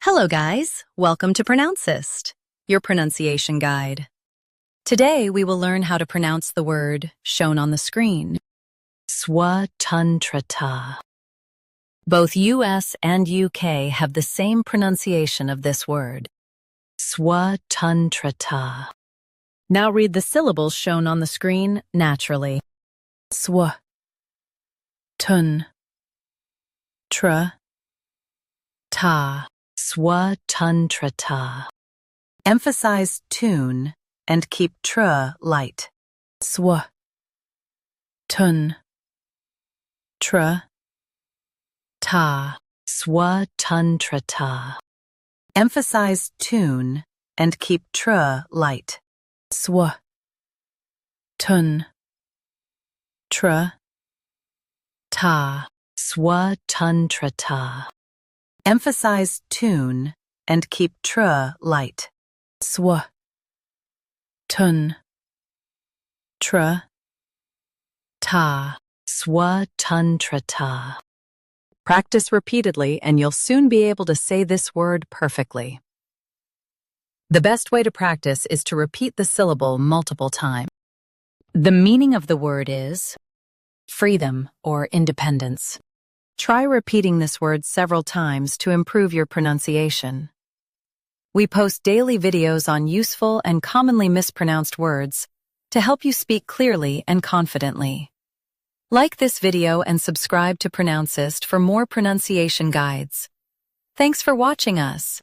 Hello guys, welcome to Pronouncist, your pronunciation guide. Today we will learn how to pronounce the word shown on the screen. SWATANTRATA. Both US and UK have the same pronunciation of this word. SWATANTRATA. Now read the syllables shown on the screen naturally. Swa, tun, tra, ta. SWATANTRATA. Emphasize tune and keep tr light. Swa, tun, tra, ta. SWATANTRATA. Emphasize tune and keep tr light. Swa, tun, tra, ta. SWATANTRATA. Emphasize tune and keep tr light. Swa, tun, tra, ta. SWATANTRATA. Practice repeatedly and you'll soon be able to say this word perfectly. The best way to practice is to repeat the syllable multiple times. The meaning of the word is freedom or independence. Try repeating this word several times to improve your pronunciation. We post daily videos on useful and commonly mispronounced words to help you speak clearly and confidently. Like this video and subscribe to Pronouncist for more pronunciation guides. Thanks for watching us.